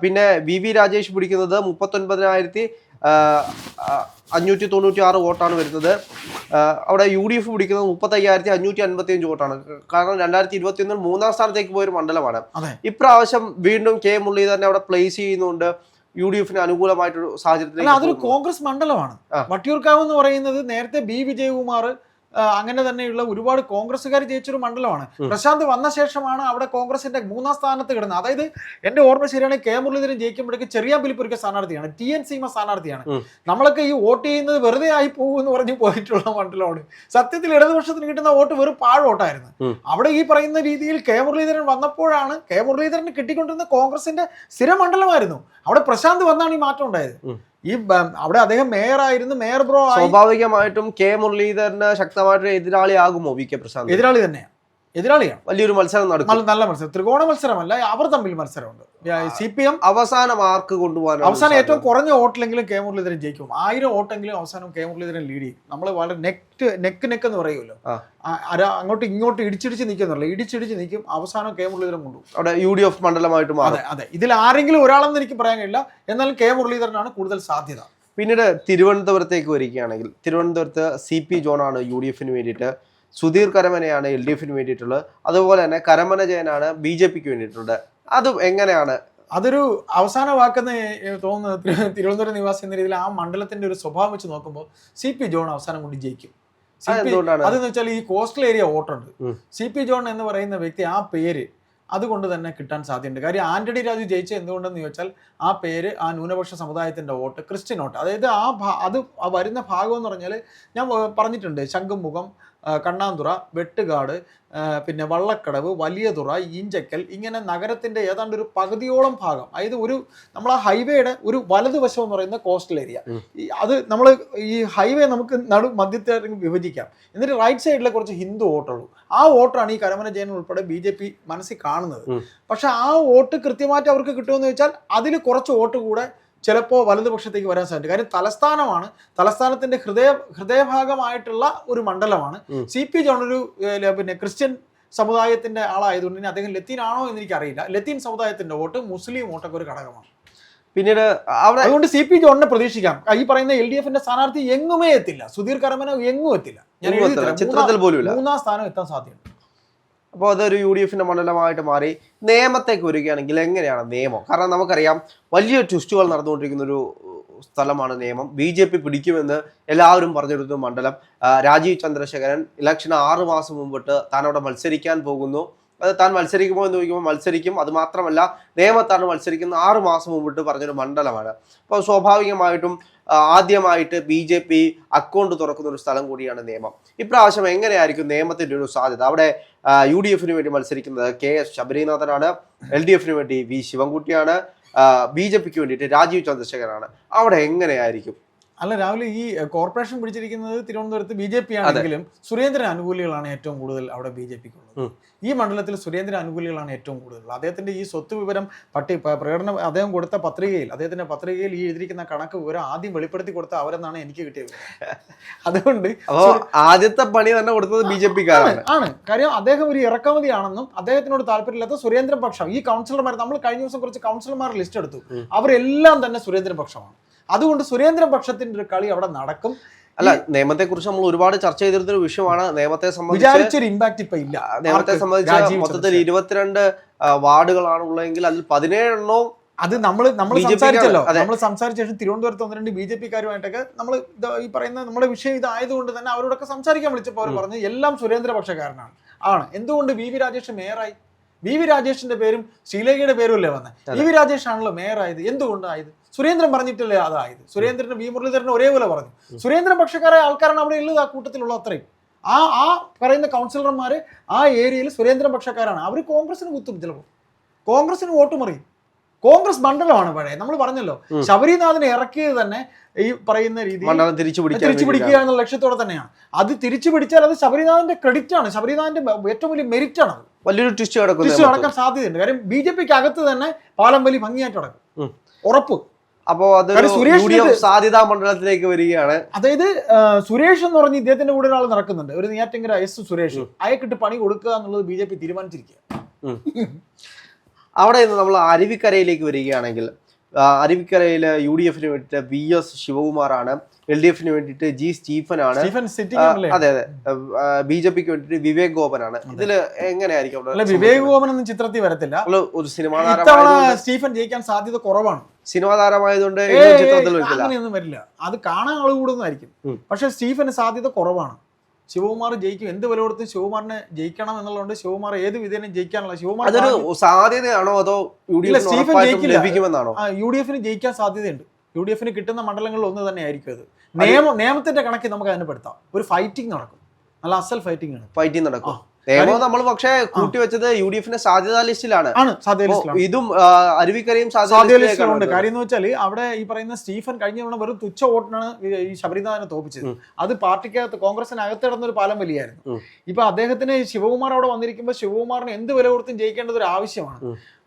പിന്നെ VV രാജേഷ് പിടിക്കുന്നത് 39,596 വോട്ടാണ് വരുന്നത്. അവിടെ UDF പിടിക്കുന്നത് 35,555 വോട്ടാണ്. കാരണം 2021 3-ാം സ്ഥാനത്തേക്ക് പോയൊരു മണ്ഡലമാണ്. ഇപ്രാവശ്യം വീണ്ടും കെ മുരളീധരനെ അവിടെ പ്ലേസ് ചെയ്യുന്നുണ്ട് UDF അനുകൂലമായിട്ടൊരു സാഹചര്യത്തിൽ. അതൊരു കോൺഗ്രസ് മണ്ഡലമാണ് വട്ടിയൂർക്കാവ് എന്ന് പറയുന്നത്. നേരത്തെ B വിജയകുമാർ അങ്ങനെ തന്നെയുള്ള ഒരുപാട് കോൺഗ്രസ്സുകാർ ജയിച്ചൊരു മണ്ഡലമാണ്. പ്രശാന്ത് വന്ന ശേഷമാണ് അവിടെ കോൺഗ്രസിന്റെ 3-ാം സ്ഥാനത്ത് കിടന്നത്. അതായത് എന്റെ ഓർമ്മ ശരിയാണ്, കെ മുരളീധരൻ ജയിക്കുമ്പോഴേക്ക് ചെറിയാമ്പലിപ്പൊരിക്ക സ്ഥാനാർത്ഥിയാണ്, TN സീമ സ്ഥാനാർത്ഥിയാണ്. നമ്മളൊക്കെ ഈ വോട്ട് ചെയ്യുന്നത് വെറുതെ ആയി പോകും എന്ന് പറഞ്ഞ് പോയിട്ടുള്ള മണ്ഡലമാണ്. സത്യത്തിൽ ഇടതുപക്ഷത്തിന് കിട്ടുന്ന വോട്ട് വെറും പാഴ് വോട്ടായിരുന്നു. അവിടെ ഈ പറയുന്ന രീതിയിൽ കെ മുരളീധരൻ വന്നപ്പോഴാണ്, കെ മുരളീധരന് കിട്ടിക്കൊണ്ടിരുന്ന കോൺഗ്രസിന്റെ സ്ഥിര മണ്ഡലമായിരുന്നു. അവിടെ പ്രശാന്ത് വന്നാണ് ഈ മാറ്റം ഉണ്ടായത്. അവിടെ അദ്ദേഹം മേയറായിരുന്നു, മേയർ ബ്രോ. സ്വാഭാവികമായിട്ടും കെ മുരളീധരന് ശക്തമായിട്ട് എതിരാളിയാകുമോ വി കെ പ്രശാന്ത്? എതിരാളി തന്നെയാണ്, എതിരാളിയാണ്. വലിയൊരു മത്സരം നടക്കും. നല്ല മത്സരം, ത്രികോണ മത്സരമല്ല, അവർ തമ്മിൽ മത്സരമുണ്ട്. CPM അവസാന മാർക്ക് കൊണ്ടുപോകാൻ, അവസാനം ഏറ്റവും കുറഞ്ഞ വോട്ടിലെങ്കിലും കെ മുരളീധരൻ ജയിക്കും. 1000 വോട്ടെങ്കിലും അവസാനം കെ മുരളീധരൻ ലീഡ് ചെയ്യും. നമ്മൾ വളരെ നെക്ക് എന്ന് പറയുമല്ലോ, അങ്ങോട്ടും ഇങ്ങോട്ടും ഇടിച്ചിടിച്ച് നിൽക്കുന്നില്ല, ഇടിച്ചിടിച്ച് നിൽക്കും. അവസാനം കെ മുരളീധരൻ കൊണ്ടുപോകും. അവിടെ UDF മണ്ഡലമായിട്ട് മാറും. അതെ, ഇതിൽ ആരെങ്കിലും ഒരാളെന്ന് എനിക്ക് പറയാൻ കഴിയില്ല. എന്നാലും കെ മുരളീധരനാണ് കൂടുതൽ സാധ്യത. പിന്നീട് തിരുവനന്തപുരത്തേക്ക് വരികയാണെങ്കിൽ തിരുവനന്തപുരത്ത് CP ജോണാണ് UDFന് വേണ്ടിയിട്ട്, സുധീർ കരമനയാണ് LDFന് വേണ്ടിയിട്ടുള്ളത്. അതുപോലെ തന്നെ കരമന ജയനാണ് BJPക്ക് വേണ്ടിയിട്ടുള്ളത്. അതും എങ്ങനെയാണ്? അതൊരു അവസാന വാക്കെന്ന് തോന്നുന്നത്. തിരുവനന്തപുരം നിവാസി എന്ന രീതിയിൽ ആ മണ്ഡലത്തിന്റെ ഒരു സ്വഭാവം വെച്ച് നോക്കുമ്പോൾ CP ജോൺ അവസാനം കൊണ്ട് ജയിക്കും. അതെന്ന് വെച്ചാൽ ഈ കോസ്റ്റൽ ഏരിയ വോട്ടുണ്ട്. CP ജോൺ എന്ന് പറയുന്ന വ്യക്തി, ആ പേര് അതുകൊണ്ട് തന്നെ കിട്ടാൻ സാധ്യതയുണ്ട്. കാര്യം ആന്റണി രാജു ജയിച്ച എന്തുകൊണ്ടെന്ന് ചോദിച്ചാൽ ആ പേര്, ആ ന്യൂനപക്ഷ സമുദായത്തിന്റെ വോട്ട്, ക്രിസ്ത്യൻ വോട്ട്, അതായത് അത് വരുന്ന ഭാഗം എന്ന് പറഞ്ഞാൽ ഞാൻ പറഞ്ഞിട്ടുണ്ട്, ശംഖുമുഖം, കണ്ണാന്തുറ, വെട്ടുകാട്, പിന്നെ വള്ളക്കടവ്, വലിയതുറ, ഈഞ്ചക്കൽ, ഇങ്ങനെ നഗരത്തിന്റെ ഏതാണ്ട് ഒരു പകുതിയോളം ഭാഗം, അതായത് നമ്മൾ ആ ഹൈവേയുടെ ഒരു വലതുവശം എന്ന് പറയുന്ന കോസ്റ്റൽ ഏരിയ. അത് നമ്മൾ ഈ ഹൈവേ നമുക്ക് മധ്യത്തെ വിഭജിക്കാം. എന്നിട്ട് റൈറ്റ് സൈഡിലെ കുറച്ച് ഹിന്ദു വോട്ടുള്ളൂ. ആ വോട്ടാണ് ഈ കരമന ജയൻ ഉൾപ്പെടെ BJP മനസ്സിൽ കാണുന്നത്. പക്ഷെ ആ വോട്ട് കൃത്യമായിട്ട് അവർക്ക് കിട്ടുമെന്ന് ചോദിച്ചാൽ അതിൽ കുറച്ച് വോട്ട് കൂടെ ചിലപ്പോൾ വലതുപക്ഷത്തേക്ക് വരാൻ സാധിക്കും. കാര്യം തലസ്ഥാനമാണ്, തലസ്ഥാനത്തിന്റെ ഹൃദയഭാഗമായിട്ടുള്ള ഒരു മണ്ഡലമാണ്. CP ജോൺ ഒരു പിന്നെ ക്രിസ്ത്യൻ സമുദായത്തിന്റെ ആളായതുകൊണ്ട് ഇനി അദ്ദേഹം ലത്തീൻ ആണോ എന്ന് എനിക്കറിയില്ല. ലത്തീൻ സമുദായത്തിന്റെ വോട്ട്, മുസ്ലിം വോട്ടൊക്കെ ഒരു ഘടകമാണ്. പിന്നീട് അതുകൊണ്ട് CP ജോണിനെ പ്രതീക്ഷിക്കാം. ഈ പറയുന്ന LDFന്റെ സ്ഥാനാർത്ഥി എങ്ങുമേ എത്തില്ല, സുധീർ കരമന എങ്ങും എത്തില്ല. ചിത്രത്തിൽ പോലും 3-ാം സ്ഥാനം എത്താൻ സാധ്യതയുണ്ട്. അപ്പോൾ അതൊരു UDFന്റെ മണ്ഡലമായിട്ട് മാറി. നിയമത്തേക്ക് വരികയാണെങ്കിൽ എങ്ങനെയാണ് നിയമം? കാരണം നമുക്കറിയാം വലിയ ട്വിസ്റ്റുകൾ നടന്നുകൊണ്ടിരിക്കുന്ന ഒരു സ്ഥലമാണ് നിയമം. BJP പിടിക്കുമെന്ന് എല്ലാവരും പറഞ്ഞെടുത്ത മണ്ഡലം. രാജീവ് ചന്ദ്രശേഖരൻ ഇലക്ഷന് 6 മാസം മുമ്പിട്ട് താൻ അവിടെ മത്സരിക്കാൻ പോകുന്നു. അത് താൻ മത്സരിക്കുമോ എന്ന് ചോദിക്കുമ്പോൾ മത്സരിക്കും. അത് മാത്രമല്ല, നിയമത്താണ് മത്സരിക്കുന്ന 6 മാസം മുമ്പിട്ട് പറഞ്ഞൊരു മണ്ഡലമാണ്. അപ്പോൾ സ്വാഭാവികമായിട്ടും ആദ്യമായിട്ട് BJP അക്കൗണ്ട് തുറക്കുന്ന ഒരു സ്ഥലം കൂടിയാണ് നിയമം. ഇപ്രാവശ്യം എങ്ങനെയായിരിക്കും നിയമത്തിന്റെ ഒരു സാധ്യത? അവിടെ UDFന് വേണ്ടി മത്സരിക്കുന്നത് KS ശബരിനാഥനാണ്, LDFന് വേണ്ടി V ശിവൻകുട്ടിയാണ്, BJPക്ക് വേണ്ടിയിട്ട് രാജീവ് ചന്ദ്രശേഖരാണ്. അവിടെ എങ്ങനെയായിരിക്കും? അല്ല, രാവിലെ ഈ കോർപ്പറേഷൻ പിടിച്ചിരിക്കുന്നത് തിരുവനന്തപുരത്ത് BJP ആണെങ്കിലും സുരേന്ദ്രൻ അനുകൂലികളാണ് ഏറ്റവും കൂടുതൽ അവിടെ BJPക്കുള്ളത്. ഈ മണ്ഡലത്തിൽ സുരേന്ദ്രൻ അനുകൂലികളാണ് ഏറ്റവും കൂടുതൽ. അദ്ദേഹത്തിന്റെ ഈ സ്വത്ത് വിവരം പ്രകടനം അദ്ദേഹം കൊടുത്ത പത്രികയിൽ, അദ്ദേഹത്തിന്റെ പത്രികയിൽ ഈ എഴുതിയിരിക്കുന്ന കണക്ക് വിവരം ആദ്യം വെളിപ്പെടുത്തി കൊടുത്ത അവരെന്നാണ് എനിക്ക് കിട്ടിയത്. അതുകൊണ്ട് ആദ്യത്തെ പണി തന്നെ കൊടുത്തത് BJPക്കാരാണ്. കാര്യം അദ്ദേഹം ഒരു ഇറക്കുമതിയാണെന്നും അദ്ദേഹത്തിനോട് താല്പര്യമില്ലാത്ത സുരേന്ദ്രൻ പക്ഷം, ഈ കൗൺസിലർമാർ, നമ്മൾ കഴിഞ്ഞ ദിവസം കുറച്ച് കൗൺസിലർമാർ ലിസ്റ്റ് എടുത്തു, അവരെല്ലാം തന്നെ സുരേന്ദ്രൻ പക്ഷമാണ്. അതുകൊണ്ട് സുരേന്ദ്രൻ പക്ഷത്തിന്റെ ഒരു കളി അവിടെ നടക്കും. അല്ല, നിയമത്തെ കുറിച്ച് നമ്മൾ ഒരുപാട് ചർച്ച ചെയ്തിരുന്ന ഒരു വിഷയമാണ്. നിയമത്തെ സംബന്ധിച്ച് വിചാരിച്ചൊരു ഇമ്പാക്ട് ഇപ്പൊ ഇല്ല. നിയമത്തെ സംബന്ധിച്ച് മൊത്തത്തിൽ 22 വാർഡുകളാണ് ഉള്ളതെങ്കിൽ അതിൽ 17 എണ്ണവും അത് നമ്മൾ സംസാരിച്ചല്ലോ. നമ്മൾ സംസാരിച്ച ശേഷം തിരുവനന്തപുരത്ത് 1-2 BJP-കാരുമായിട്ടൊക്കെ നമ്മൾ ഈ പറയുന്ന നമ്മുടെ വിഷയം ഇതായതുകൊണ്ട് തന്നെ അവരോടൊക്കെ സംസാരിക്കാൻ വിളിച്ചപ്പോൾ അവർ പറഞ്ഞു എല്ലാം സുരേന്ദ്രപക്ഷക്കാരനാണ്. എന്തുകൊണ്ട് വി രാജേഷ് മേയറായി? വി രാജേഷിന്റെ പേരും ശ്രീലേഖയുടെ പേരും അല്ലേ വന്നത്? വി രാജേഷ് ആണല്ലോ മേയറായത്. എന്തുകൊണ്ടായത്? സുരേന്ദ്രൻ പറഞ്ഞിട്ടല്ലേ അതായത്. സുരേന്ദ്രന് വി മുരളീധരൻ ഒരേപോലെ പറഞ്ഞു. സുരേന്ദ്രൻ പക്ഷക്കാരായ ആൾക്കാരാണ് അവിടെ ഉള്ളത്, ആ കൂട്ടത്തിലുള്ള അത്രയും. ആ പറയുന്ന കൗൺസിലർമാര് ആ ഏരിയയിൽ സുരേന്ദ്രൻ പക്ഷക്കാരാണ്. അവർ കോൺഗ്രസിന് കുത്തും, ചിലപ്പോൾ കോൺഗ്രസിന് വോട്ട് മറിയും. കോൺഗ്രസ് മണ്ഡലമാണ് പഴയ. നമ്മൾ പറഞ്ഞല്ലോ, ശബരിനാഥിനെ ഇറക്കിയത് തന്നെ ഈ പറയുന്ന രീതിയിൽ തിരിച്ചു പിടിക്കുക എന്നുള്ള ലക്ഷ്യത്തോടെ തന്നെയാണ്. അത് തിരിച്ചു പിടിച്ചാൽ അത് ശബരിനാഥന്റെ ക്രെഡിറ്റ് ആണ്, ശബരിനാഥന്റെ ഏറ്റവും വലിയ മെരിറ്റ് ആണ്. വലിയൊരു ട്വിസ്റ്റ് നടക്കാൻ സാധ്യതയുണ്ട്. കാര്യം BJP-ക്ക് അകത്ത് തന്നെ പാലം വലി ഭംഗിയായിട്ട് നടക്കും, ഉറപ്പ്. അപ്പോ അത് സാധ്യതാ മണ്ഡലത്തിലേക്ക് വരികയാണ്. അതായത് സുരേഷ് എന്ന് പറഞ്ഞ് ഇദ്ദേഹത്തിന്റെ കൂടെ ഒരാൾ നടക്കുന്നുണ്ട്, ഒരു നെയ്യാറ്റിൻകര സുരേഷ്. അയക്കിട്ട് പണി കൊടുക്കുക എന്നുള്ളത് BJP തീരുമാനിച്ചിരിക്കുക. അവിടെ നിന്ന് നമ്മൾ അരുവിക്കരയിലേക്ക് വരികയാണെങ്കിൽ, അരുവിക്കരയിൽ UDF വേണ്ടിയിട്ട് VS ശിവകുമാറാണ്, LDF വേണ്ടിയിട്ട് G സ്റ്റീഫനാണ്, അതെ BJP-ക്ക് വേണ്ടിയിട്ട് വിവേക് ഗോപനാണ്. ഇതില് എങ്ങനെയായിരിക്കും? വിവേക് ഗോപൻ ഒന്നും ചിത്രത്തിൽ വരത്തില്ല. ഒരു സിനിമാ താരം സ്റ്റീഫൻ ജയിക്കാൻ സാധ്യത കുറവാണ്. സിനിമാ താരമായതുകൊണ്ട് അങ്ങനെയൊന്നും വരില്ല. അത് കാണാൻ ആള് കൂടുന്നതായിരിക്കും. പക്ഷെ സ്റ്റീഫന് സാധ്യത കുറവാണ്. ശിവകുമാർ ജയിക്കും, എന്ത് വില കൊടുത്തും ശിവകുമാറിനെ ജയിക്കണം എന്നുള്ളതുകൊണ്ട് ശിവകുമാർ ഏത് വിധേനയും ജയിക്കാനുള്ള ശിവകുമാർ സാധ്യതയാണോ അതോ സ്റ്റീഫൻ ജയിക്കില്ലെന്നാണോ? UDF-ന് ജയിക്കാൻ സാധ്യതയുണ്ട്. UDF-ന് കിട്ടുന്ന മണ്ഡലങ്ങളിൽ ഒന്ന് തന്നെ ആയിരിക്കും അത്. നിയമത്തിന്റെ കണക്കിൽ നമുക്ക് അതിനെ പെടുത്താം. ഒരു ഫൈറ്റിംഗ് നടക്കും, നല്ല അസൽ ഫൈറ്റിംഗ് നടക്കും. നിയമം നമ്മൾ പക്ഷേ കൂട്ടിവെച്ചത് UDF-ന്റെ സാധ്യതാ ലിസ്റ്റിലാണ്. ഇതും അരുവിക്കരയും സാധ്യത ലിസ്റ്റിലുണ്ട്. കാര്യം എന്ന് വെച്ചാൽ അവിടെ ഈ പറയുന്ന സ്റ്റീഫൻ കഴിഞ്ഞ തവണ വെറും തുച്ഛ വോട്ടിനാണ് ഈ ശബരിനാഥനെ തോപ്പിച്ചത്. അത് പാർട്ടിക്കകത്ത് കോൺഗ്രസിനകത്ത് കിടന്നൊരു പാലം വലിയായിരുന്നു. ഇപ്പൊ അദ്ദേഹത്തിന് ശിവകുമാർ അവിടെ വന്നിരിക്കുമ്പോൾ ശിവകുമാറിന് എന്ത് വില കൊടുത്തും ജയിക്കേണ്ടത് ഒരു ആവശ്യമാണ്.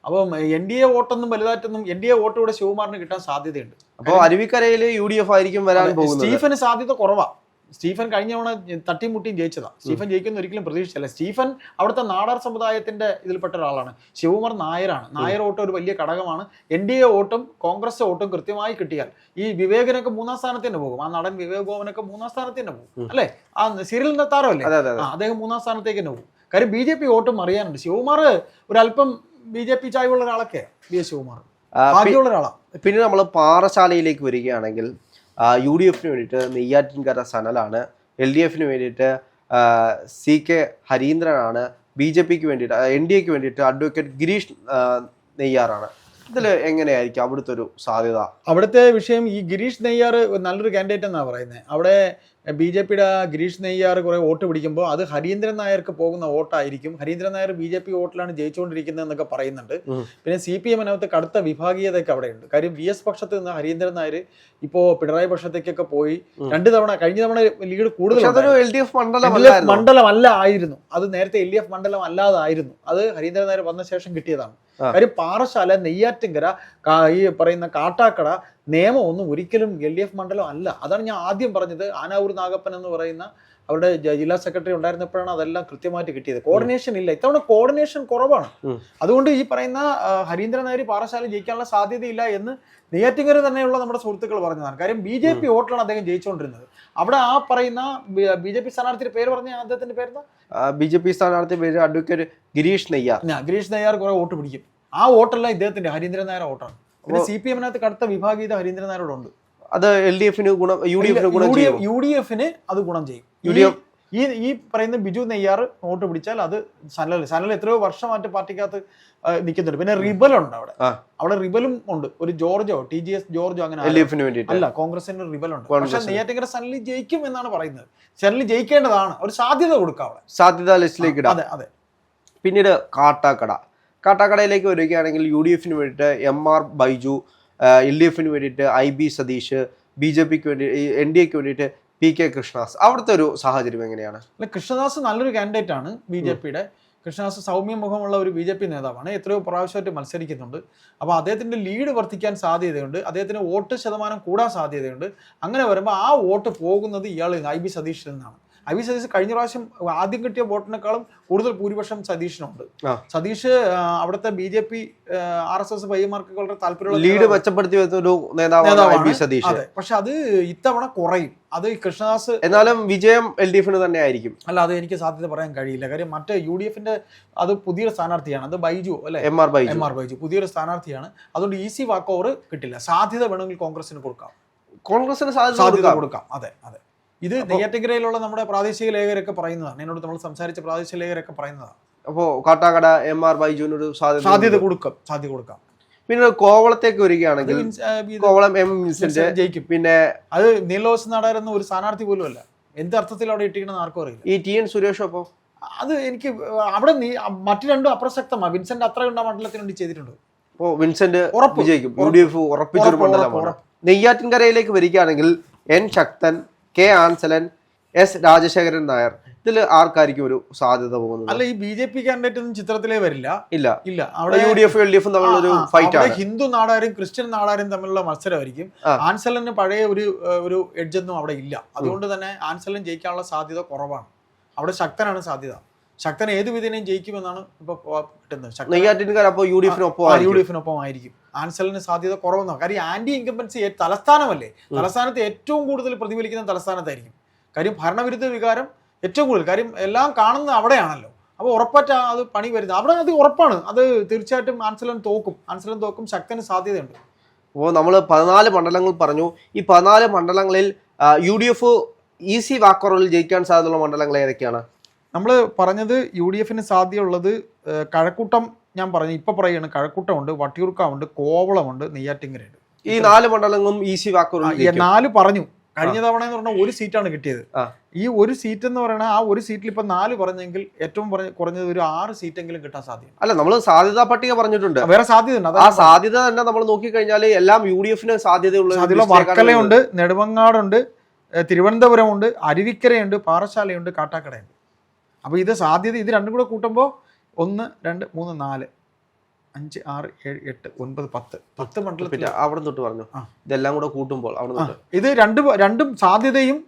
അപ്പം NDA വോട്ടൊന്നും വലുതായിട്ടൊന്നും NDA വോട്ട് ഇവിടെ ശിവകുമാറിന് കിട്ടാൻ സാധ്യതയുണ്ട്. അപ്പോൾ അരുവിക്കരയിൽ UDF ആയിരിക്കും വരാൻ പോകുന്നത്. സ്റ്റീഫന് സാധ്യത കുറവാ. സ്റ്റീഫൻ കഴിഞ്ഞ തവണ തട്ടിമുട്ടിയും ജയിച്ചതാ. സ്റ്റീഫൻ ജയിക്കുന്ന ഒരിക്കലും പ്രതീക്ഷിച്ചല്ല. സ്റ്റീഫൻ അവിടുത്തെ നാടാർ സമുദായത്തിന്റെ ഇതിൽപ്പെട്ട ഒരാളാണ്. ശിവകുമാർ നായരാണ്. നായർ വോട്ട് ഒരു വലിയ ഘടകമാണ്. NDA വോട്ടും കോൺഗ്രസ് വോട്ടും കൃത്യമായി കിട്ടിയാൽ ഈ വിവേകനൊക്കെ 3-ാം സ്ഥാനത്ത് തന്നെ പോകും. ആ നടൻ വിവേക് ഗോവനൊക്കെ 3-ാം സ്ഥാനത്ത് തന്നെ പോകും അല്ലെ? ആ സീരിയലിന്റെ താരമല്ലേ, അദ്ദേഹം 3-ാം സ്ഥാനത്തേക്ക് തന്നെ പോകും. കാര്യം BJP വോട്ടും അറിയാനുണ്ട്. ശിവകുമാർ ഒരല്പം BJP ചായ്വുള്ള ഒരാളൊക്കെ VS ശിവകുമാർ ഭാഗ്യമുള്ള ഒരാളാണ്. പിന്നെ നമ്മൾ പാറശാലയിലേക്ക് വരികയാണെങ്കിൽ UDF-ന് വേണ്ടിയിട്ട് നെയ്യാറ്റിൻകര സനലാണ്, LDF-ന് വേണ്ടിയിട്ട് CK ഹരീന്ദ്രനാണ്, BJP-ക്ക് വേണ്ടിയിട്ട് NDA-ക്ക് വേണ്ടിയിട്ട് അഡ്വക്കേറ്റ് ഗിരീഷ് നെയ്യാറാണ്. ഇതിൽ എങ്ങനെയായിരിക്കും അവിടുത്തെ ഒരു സാധ്യത? അവിടുത്തെ വിഷയം ഈ ഗിരീഷ് നെയ്യാർ നല്ലൊരു കാൻഡിഡേറ്റ് എന്നാണ് പറയുന്നത്. അവിടെ BJP-യുടെ ഗിരീഷ് നെയ്യാർ കുറെ വോട്ട് പിടിക്കുമ്പോൾ അത് ഹരീന്ദ്രൻ നായർക്ക് പോകുന്ന വോട്ടായിരിക്കും. ഹരീന്ദ്രൻ നായർ BJP വോട്ടിലാണ് ജയിച്ചുകൊണ്ടിരിക്കുന്നത് എന്നൊക്കെ പറയുന്നുണ്ട്. പിന്നെ CPM-നകത്ത് കടുത്ത വിഭാഗീയതയൊക്കെ അവിടെയുണ്ട്. കാര്യം VS പക്ഷത്ത് നിന്ന് ഹരീന്ദ്രൻ നായർ ഇപ്പോ പിണറായി പക്ഷത്തേക്കൊക്കെ പോയി 2 തവണ, കഴിഞ്ഞ തവണ ലീഡ് കൂടുതൽ മണ്ഡലമല്ല ആയിരുന്നു. അത് നേരത്തെ LDF മണ്ഡലം അല്ലാതായിരുന്നു. അത് ഹരീന്ദ്രൻ നായർ വന്ന ശേഷം കിട്ടിയതാണ്. കാര്യം പാറശാല, നെയ്യാറ്റിൻകര, ഈ പറയുന്ന കാട്ടാക്കട നിയമമൊന്നും ഒരിക്കലും LDF മണ്ഡലം അല്ല. അതാണ് ഞാൻ ആദ്യം പറഞ്ഞത്. ആനാവൂർ നാഗപ്പൻ എന്ന് പറയുന്ന അവരുടെ ജില്ലാ സെക്രട്ടറി ഉണ്ടായിരുന്നപ്പോഴാണ് അതെല്ലാം കൃത്യമായിട്ട് കിട്ടിയത്. കോർഡിനേഷൻ ഇല്ല. ഇത്തവണ കോർഡിനേഷൻ കുറവാണ്. അതുകൊണ്ട് ഈ പറയുന്ന ഹരീന്ദ്രൻ നായർ പാറശാല ജയിക്കാനുള്ള സാധ്യതയില്ല എന്ന് നെയ്യാറ്റിൻകര തന്നെയുള്ള നമ്മുടെ സുഹൃത്തുക്കൾ പറഞ്ഞതാണ്. കാര്യം BJP വോട്ടിലാണ് അദ്ദേഹം ജയിച്ചുകൊണ്ടിരുന്നത്. അവിടെ ആ പറയുന്ന BJP സ്ഥാനാർത്ഥിയുടെ പേര് പറഞ്ഞ അദ്ദേഹത്തിന്റെ പേര് BJP സ്ഥാനാർത്ഥി പേര് അഡ്വക്കേറ്റ് ഗിരീഷ് നെയ്യാർ. ഗിരീഷ് നെയ്യാർ കുറെ വോട്ട് പിടിക്കും. ആ വോട്ടല്ല ഇദ്ദേഹത്തിന്റെ, ഹരീന്ദ്രൻ നായർ വോട്ടാണ്. പിന്നെ CPM-നകത്ത് കടുത്ത വിഭാഗീയത ഹരീന്ദ്രൻ നായരോടുണ്ട്. അത് LDF-ന് ഗുണം, UDF-ന് അത് ഗുണം ചെയ്യും. ഈ പറയുന്ന ബിജു നെയ്യാർ വോട്ട് പിടിച്ചാൽ അത് സനൽ എത്രയോ വർഷമായിട്ട് പാർട്ടിക്കകത്ത് നിൽക്കുന്നുണ്ട്. പിന്നെ റിബലുണ്ട് അവിടെ റിബലും ഉണ്ട്. ഒരു ജോർജോ TGS ജോർജോ അങ്ങനെ അല്ല, കോൺഗ്രസിന്റെ റിബലുണ്ട്. പക്ഷെ നെയ്യാറ്റിൻകര സനലി ജയിക്കും എന്നാണ് പറയുന്നത്. സനലി ജയിക്കേണ്ടതാണ്. ഒരു സാധ്യത കൊടുക്കാം അവിടെ, സാധ്യതാ ലിസ്റ്റിലേക്ക് ഇടാം. അതെ. പിന്നീട് കാട്ടാക്കടയിലേക്ക് വരികയാണെങ്കിൽ UDF-ന് വേണ്ടിയിട്ട് MR ബൈജു, LDF-ന് വേണ്ടിയിട്ട് IB സതീഷ്, BJP-ക്ക് വേണ്ടി NDA-ക്ക് വേണ്ടിയിട്ട് PK കൃഷ്ണദാസ്. അവിടുത്തെ ഒരു സാഹചര്യം എങ്ങനെയാണ്? കൃഷ്ണദാസ് നല്ലൊരു കാൻഡിഡേറ്റ് ആണ് BJP-യുടെ. കൃഷ്ണദാസ് സൗമ്യ മുഖമുള്ള ഒരു BJP നേതാവാണ്, എത്രയോ പ്രാവശ്യമായിട്ട് മത്സരിക്കുന്നുണ്ട്. അപ്പോൾ അദ്ദേഹത്തിൻ്റെ ലീഡ് വർദ്ധിക്കാൻ സാധ്യതയുണ്ട്, അദ്ദേഹത്തിന് വോട്ട് ശതമാനം കൂടാൻ സാധ്യതയുണ്ട്. അങ്ങനെ വരുമ്പോൾ ആ വോട്ട് പോകുന്നത് ഇയാൾ IB സതീഷിൽ നിന്നാണ്. IB സതീഷ് കഴിഞ്ഞ പ്രാവശ്യം ആദ്യം കിട്ടിയ വോട്ടിനേക്കാളും കൂടുതൽ ഭൂരിപക്ഷം സതീഷിനുണ്ട്. സതീഷ് അവിടുത്തെ BJP RSS പയ്യന്മാർക്ക് വളരെ താല്പര്യമുള്ള ലീഡ് മെച്ചപ്പെടുത്തി വരുന്ന ഒരു നേതാവാണ് IB സതീഷ്. അതെ, പക്ഷെ അത് ഇത്തവണ കുറയും. അത് കൃഷ്ണദാസ് എന്നാലും വിജയം LDF തന്നെ ആയിരിക്കും. അല്ല, അത് എനിക്ക് സാധ്യത പറയാൻ കഴിയില്ല. കാര്യം മറ്റേ UDFന്റെ അത് പുതിയൊരു സ്ഥാനാർത്ഥിയാണ്, അത് ബൈജു അല്ലെ, MR ബൈജു പുതിയൊരു സ്ഥാനാർത്ഥിയാണ്. അതുകൊണ്ട് ഈസി വാക്ക് ഓവർ കിട്ടില്ല. സാധ്യത വേണമെങ്കിൽ കോൺഗ്രസിന് കൊടുക്കാം, കോൺഗ്രസിന് സാധ്യത കൊടുക്കാം. അതെ അതെ, ഇത് നെയ്യാറ്റിൻകരയിലുള്ള നമ്മുടെ പ്രാദേശിക ലേഖകരൊക്കെ പറയുന്നതാണ്, എന്നോട് നമ്മൾ സംസാരിച്ച പ്രാദേശിക ലേഖകരൊക്കെ പറയുന്നതാണ്. അപ്പോ കാട്ടാക്കട MR ബൈജുവിനൊരു സാധ്യത കൊടുക്കാം. പിന്നെ കോവളത്തേക്ക് വരികയാണെങ്കിൽ കോവളം M വിൻസെന്റ് ജയിക്കും. പിന്നെ അത് നീലോസ് നാടായിരുന്ന ഒരു സ്ഥാനാർത്ഥി പോലും അല്ല. എന്ത് അർത്ഥത്തിൽ അവിടെ ഇട്ടിരിക്കണമെന്ന് ആർക്കും അറിയില്ല. ഈ TN സുരേഷ് അപ്പോ അത് എനിക്ക് അവിടെ മറ്റു രണ്ടും അപ്രസക്തമാണ്. വിൻസെന്റ് അത്ര ഉണ്ട മണ്ഡലത്തിന് വേണ്ടി ചെയ്തിട്ടുണ്ട്. ഓ വിൻസെന്റ് വിജയിക്കും. UDF ഉറപ്പിച്ചൊരു മണ്ഡലമാണ്. നെയ്യാറ്റിൻകരയിലേക്ക് വരികയാണെങ്കിൽ N ശക്തൻ, K ആൻസലൻ, S രാജശേഖരൻ നായർ, ഇതിൽ ആർക്കായിരിക്കും ഒരു സാധ്യത പോകുന്നത്? അല്ല, ഈ BJP കാൻഡിഡേറ്റ് ഒന്നും ചിത്രത്തിലേ വരില്ല. ഇല്ല അവിടെ UDF LDF തമ്മിലുള്ള ഫൈറ്റ് ആണ്. ഹിന്ദു നാടാരും ക്രിസ്ത്യൻ നാടാരും തമ്മിലുള്ള മത്സരമായിരിക്കും. ആൻസലന് പഴയ ഒരു എഡ്ജൊന്നും അവിടെ ഇല്ല. അതുകൊണ്ട് തന്നെ ആൻസലൻ ജയിക്കാനുള്ള സാധ്യത കുറവാണ്. അവിടെ ശക്തനാണ് സാധ്യത. ശക്തൻ ഏത് വിധേനയും ജയിക്കുമെന്നാണ് ഇപ്പൊ കിട്ടുന്നത്. നെയ്യാറ്റിൻകര അപ്പോൾ UDF-നൊപ്പം ആയിരിക്കും. ആൻസലിന് സാധ്യത കുറവെന്നാണ്. കാര്യം ആന്റി ഇൻകംബൻസി തലസ്ഥാനമല്ലേ, തലസ്ഥാനത്ത് ഏറ്റവും കൂടുതൽ പ്രതിഫലിക്കുന്ന തലസ്ഥാനത്തായിരിക്കും. കാര്യം ഭരണവിരുദ്ധ വികാരം ഏറ്റവും കൂടുതൽ, കാര്യം എല്ലാം കാണുന്നത് അവിടെയാണല്ലോ. അപ്പോൾ ഉറപ്പായിട്ട് അത് പണി വരുന്നത് അവിടെ, അത് ഉറപ്പാണ്. അത് തീർച്ചയായിട്ടും ആൻസലൻ തോക്കും. ശക്തന് സാധ്യതയുണ്ട്. അപ്പോൾ നമ്മൾ 14 മണ്ഡലങ്ങൾ പറഞ്ഞു. ഈ 14 മണ്ഡലങ്ങളിൽ UDF ഈസി വാക്കറുകളിൽ ജയിക്കാൻ സാധ്യതയുള്ള മണ്ഡലങ്ങൾ ഏതൊക്കെയാണ്? നമ്മൾ പറഞ്ഞത് UDF-ന് സാധ്യതയുള്ളത് കഴക്കൂട്ടം, ഞാൻ പറഞ്ഞു ഇപ്പൊ പറയുകയാണ്. കഴക്കൂട്ടമുണ്ട്, വട്ടിയൂർക്കാവുണ്ട്, കോവളമുണ്ട്, നെയ്യാറ്റിൻകരയുണ്ട്. ഈ 4 മണ്ഡലങ്ങളും ഈസി വാക്കറുകളിൽ 4 പറഞ്ഞു. കഴിഞ്ഞ തവണ എന്ന് പറഞ്ഞാൽ 1 സീറ്റാണ് കിട്ടിയത്. ഈ 1 സീറ്റ് എന്ന് പറയുന്നത് ആ 1 സീറ്റിൽ ഇപ്പൊ 4 പറഞ്ഞെങ്കിൽ ഏറ്റവും കുറഞ്ഞത് ഒരു 6 സീറ്റെങ്കിലും കിട്ടാൻ സാധ്യത. അല്ല, നമ്മൾ സാധ്യതാ പട്ടിക പറഞ്ഞിട്ടുണ്ട്, വേറെ സാധ്യത. ആ സാധ്യത തന്നെ നമ്മൾ നോക്കിക്കഴിഞ്ഞാൽ എല്ലാം UDF-ന് സാധ്യതയുള്ള വർക്കലയുണ്ട്, നെടുമങ്ങാടുണ്ട്, തിരുവനന്തപുരമുണ്ട്, അരുവിക്കരയുണ്ട്, പാറശാലയുണ്ട്, കാട്ടാക്കടയുണ്ട്. അപ്പോൾ ഇത് സാധ്യത, ഇത് രണ്ടും കൂടെ കൂട്ടുമ്പോൾ 1, 2, 3, 4, 5, 6, 7, 8, 9, 10 മണ്ഡലത്തിൽ അവിടെ തൊട്ട് പറഞ്ഞു. ഇതെല്ലാം കൂടെ കൂട്ടുമ്പോൾ ഇത് രണ്ടും സാധ്യതയും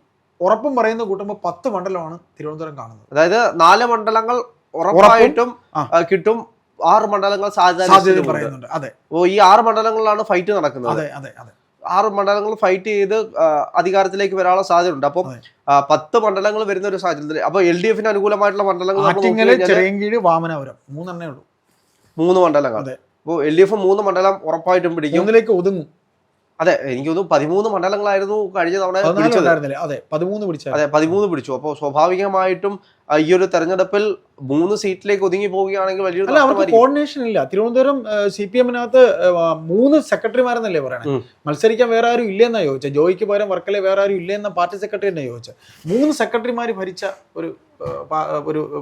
ഉറപ്പും പറയുന്ന കൂട്ടുമ്പോൾ 10 മണ്ഡലമാണ് തിരുവനന്തപുരം കാണുന്നത്. അതായത് 4 മണ്ഡലങ്ങൾ ഉറപ്പായിട്ടും കിട്ടും, 6 മണ്ഡലങ്ങൾ സാധ്യത പറയുന്നുണ്ട്. അതെ, ഓ ഈ 6 മണ്ഡലങ്ങളിലാണ് ഫൈറ്റ് നടക്കുന്നത്. അതെ അതെ അതെ 6 മണ്ഡലങ്ങൾ ഫൈറ്റ് ചെയ്ത് അധികാരത്തിലേക്ക് വരാനുള്ള സാധ്യതയുണ്ട്. അപ്പം 10 മണ്ഡലങ്ങൾ വരുന്ന ഒരു സാഹചര്യത്തിൽ അപ്പൊ LDF-ന് അനുകൂലമായിട്ടുള്ള മണ്ഡലങ്ങൾ ചെറിയൻകീഴ്, വാമനപുരം 3 എണ്ണേ ഉള്ളൂ. 3 മണ്ഡലങ്ങൾ. അപ്പോൾ LDF 3 മണ്ഡലം ഉറപ്പായിട്ടും പിടിക്കും. 1 ഒതുങ്ങും. അതെ, എനിക്ക് തോന്നുന്നു 13 മണ്ഡലങ്ങളായിരുന്നു കഴിഞ്ഞ തവണ പിടിച്ചത്. അതെ 13 പിടിച്ചു. അപ്പോൾ സ്വാഭാവികമായിട്ടും ഈ ഒരു തെരഞ്ഞെടുപ്പിൽ 3 സീറ്റിലേക്ക് ഒതുങ്ങി പോവുകയാണെങ്കിൽ വലിയൊരു കോർഡിനേഷൻ ഇല്ല. തിരുവനന്തപുരം CPM-നകത്ത് 3 സെക്രട്ടറിമാരെന്നല്ലേ പറയണേ. മത്സരിക്കാൻ വേറെ ആരും ഇല്ലെന്നാ ചോദിച്ചത്. ജോയിക്ക് പകരം വർക്കലെ വേറെ ആരും ഇല്ലെന്ന പാർട്ടി സെക്രട്ടറി തന്നെ ചോദിച്ചത്. 3 സെക്രട്ടറിമാർ ഭരിച്ച ഒരു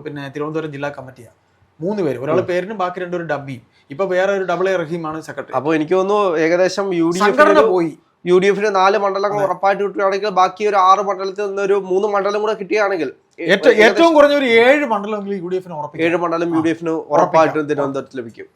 പിന്നെ തിരുവനന്തപുരം ജില്ലാ കമ്മിറ്റിയാണ്. 3 പേര്, ഒരാൾ പേരിനും ബാക്കി 2 ഡബ്ബിയും. ഇപ്പൊ വേറെ ഒരു AA റഹീമാണ് സെക്രട്ടറി. അപ്പോൾ എനിക്ക് തോന്നുന്നു ഏകദേശം UDF-ന് 4 മണ്ഡലങ്ങൾ ഉറപ്പായിട്ട് കിട്ടുകയാണെങ്കിൽ ബാക്കി ഒരു 6 മണ്ഡലത്തിൽ നിന്ന് ഒരു 3 മണ്ഡലം കൂടെ കിട്ടുകയാണെങ്കിൽ ഏറ്റവും കുറഞ്ഞ ഒരു 7 മണ്ഡലമെങ്കിലും UDF-ന് ഉറപ്പിക്കും. 7 മണ്ഡലം UDF-ന് ഉറപ്പായിട്ടും തിരുവനന്തപുരത്ത് ലഭിക്കും.